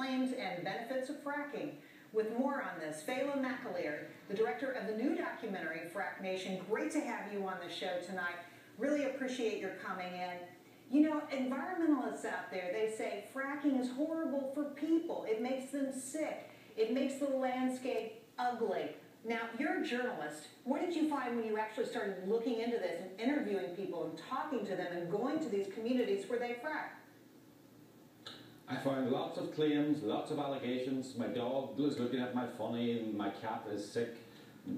claims and benefits of fracking. With more on this, Phelim McAleer, the director of the new documentary, FrackNation, great to have you on the show tonight. Really appreciate your coming in. You know, environmentalists out there, they say fracking is horrible for people. It makes them sick. It makes the landscape ugly. Now, you're a journalist. What did you find when you actually started looking into this and interviewing people and talking to them and going to these communities where they frack? I found lots of claims, lots of allegations. My dog was looking at my funny, and my cat is sick.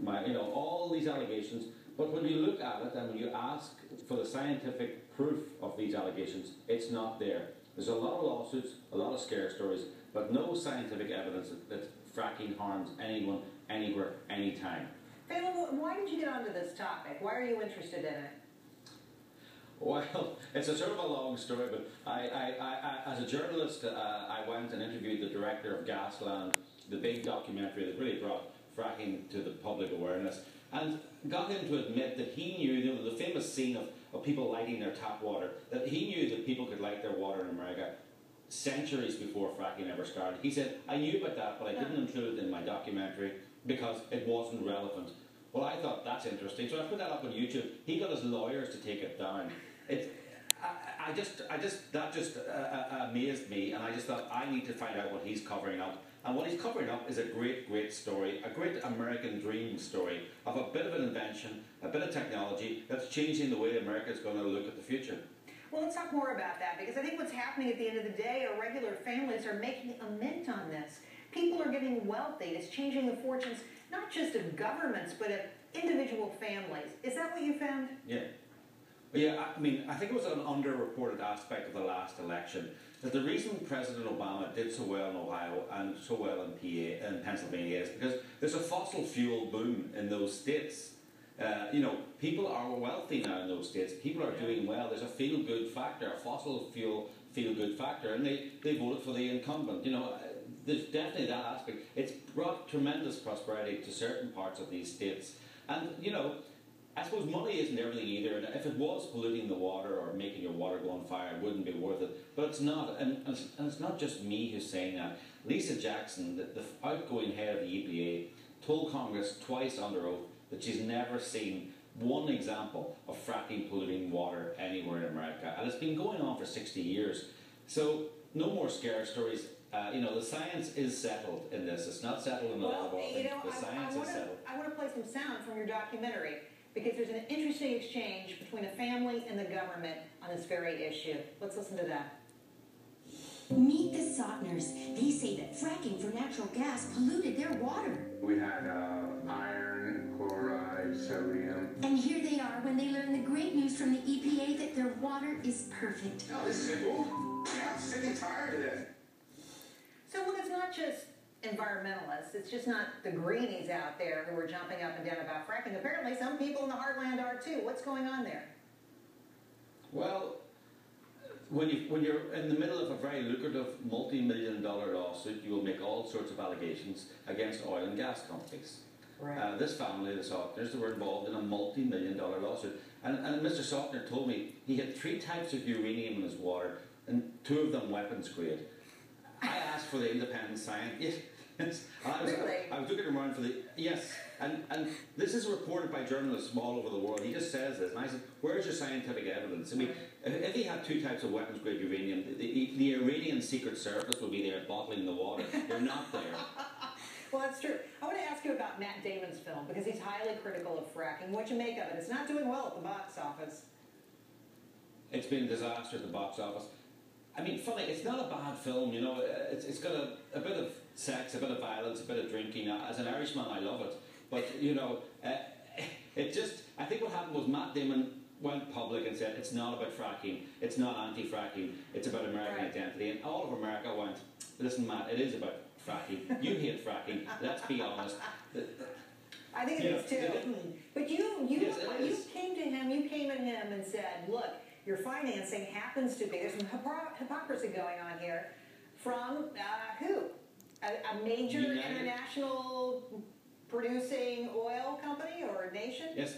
All these allegations. But when you look at it and when you ask for the scientific proof of these allegations, it's not there. There's a lot of lawsuits, a lot of scare stories, but no scientific evidence that fracking harms anyone, anywhere, anytime. Phelim, why did you get onto this topic? Why are you interested in it? Well, it's a sort of a long story, but as a journalist, I went and interviewed the director of Gasland, the big documentary that really brought fracking to the public awareness, and got him to admit that he knew, the famous scene of people lighting their tap water, that he knew that people could light their water in America centuries before fracking ever started. He said, I knew about that, but I didn't include it in my documentary because it wasn't relevant. Well, I thought that's interesting, so I put that up on YouTube. He got his lawyers to take it down. That just amazed me, and I just thought I need to find out what he's covering up. And what he's covering up is a great, great story, a great American dream story of a bit of an invention, a bit of technology that's changing the way America is going to look at the future. Well, let's talk more about that, because I think what's happening at the end of the day are regular families are making a mint on this. People are getting wealthy. It's changing the fortunes, not just of governments, but of individual families. Is that what you found? Yeah. Yeah, I mean, I think it was an underreported aspect of the last election that the reason President Obama did so well in Ohio and so well in PA and Pennsylvania is because there's a fossil fuel boom in those states. People are wealthy now in those states. People are doing well. There's a feel-good factor, a fossil fuel feel-good factor, and they voted for the incumbent. There's definitely that aspect. It's brought tremendous prosperity to certain parts of these states. And, I suppose money isn't everything either, and if it was polluting the water or making your water go on fire, it wouldn't be worth it. But it's not, and it's not just me who's saying that. Lisa Jackson, the outgoing head of the EPA, told Congress twice under oath that she's never seen one example of fracking polluting water anywhere in America. And it's been going on for 60 years. So no more scare stories. The science is settled in this. It's not settled in the laboratory. The science is settled. I want to play some sound from your documentary, because there's an interesting exchange between a family and the government on this very issue. Let's listen to that. Meet the Sotners. They say that fracking for natural gas polluted their water. We had iron, chloride, sodium. And here they are when they learn the great news from the EPA that their water is perfect. Oh, this is cool. Yeah, I'm sick and tired of this. So, it's not just environmentalists. It's just not the greenies out there who are jumping up and down about fracking. Apparently, some people in the heartland are too. What's going on there? Well, when you're in the middle of a very lucrative multi-million-dollar lawsuit, you will make all sorts of allegations against oil and gas companies. Right. This family, the Sotners, were involved in a multi-million-dollar lawsuit. And Mr. Sotner told me he had 3 types of uranium in his water, and 2 of them weapons grade. I asked for the independent science. Yes. I was looking around for and this is reported by journalists from all over the world. He just says this, and I said, where's your scientific evidence? I mean, if he had 2 types of weapons grade uranium, the Iranian Secret Service would be there bottling the water. They're not there. Well, that's true. I want to ask you about Matt Damon's film, because he's highly critical of fracking. What you make of it? It's not doing well at the box office. It's been a disaster at the box office. I mean, funny, it's not a bad film, it's got a bit of sex, a bit of violence, a bit of drinking. As an Irishman, I love it. But, I think what happened was Matt Damon went public and said, it's not about fracking, it's not anti-fracking, it's about American identity. And all of America went, listen, Matt, it is about fracking. You hate fracking, let's be honest. I think it is too. But you came at him and said, look, your financing happens to be, there's some hypocrisy going on here, from who? A major international producing oil company or nation? Yes.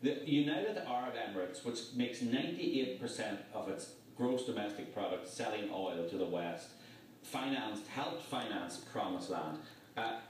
The United Arab Emirates, which makes 98% of its gross domestic product selling oil to the West, helped finance Promised Land.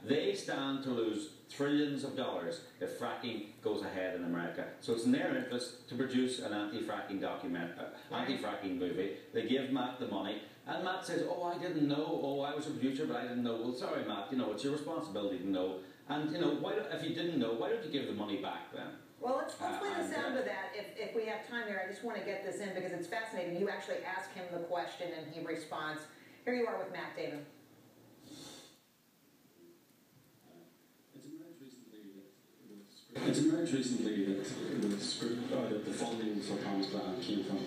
They stand to lose trillions of dollars if fracking goes ahead in America. So it's in their interest to produce an anti-fracking anti-fracking movie. They give Matt the money, and Matt says, "Oh, I didn't know. Oh, I was a producer, but I didn't know." Well, sorry, Matt. It's your responsibility to know. And if you didn't know, why don't you give the money back then? Well, let's play the sound of that if we have time here. I just want to get this in because it's fascinating. You actually ask him the question and he responds. Here you are with Matt Damon. It's emerged recently that the funding for Promised Land came from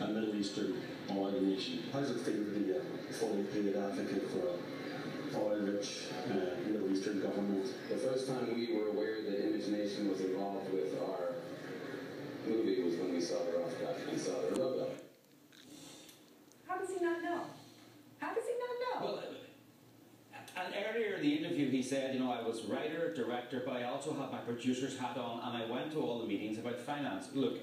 a Middle Eastern oil nation. How does it feel to be a fully paid advocate for an oil-rich Middle Eastern government? The first time we were aware that Image Nation was involved with our movie was when we saw the rough cut and saw their logo. How does he not know? How does he not know? Well, and earlier in the interview he said, I was writer, director, but I also had my producer's hat on, and I went to all the meetings about finance. Look,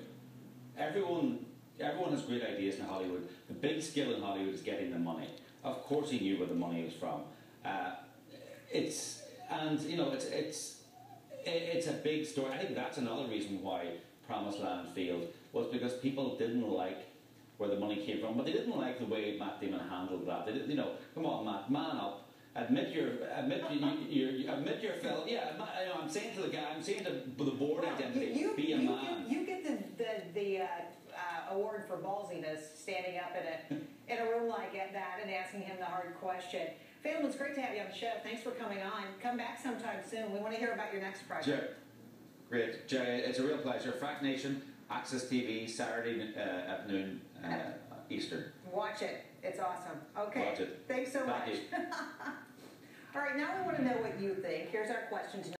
everyone has great ideas in Hollywood. The big skill in Hollywood is getting the money. Of course he knew where the money was from. It's a big story. I think that's another reason why Promised Land failed, was because people didn't like where the money came from, but they didn't like the way Matt Damon handled that. They didn't, come on, Matt, man up. Admit your failure. Yeah, I'm saying to the guy, I'm saying to the board identity, be a man. You get the award for ballsiness, standing up in a room like that and asking him the hard question. Phelim, it's great to have you on the show. Thanks for coming on. Come back sometime soon. We want to hear about your next project. Great, Jay. It's a real pleasure. FrackNation, Access TV, Saturday at noon Eastern. Watch it. It's awesome. Okay. Watch it. Thanks so much. Thank you. All right, now we want to know what you think. Here's our question tonight.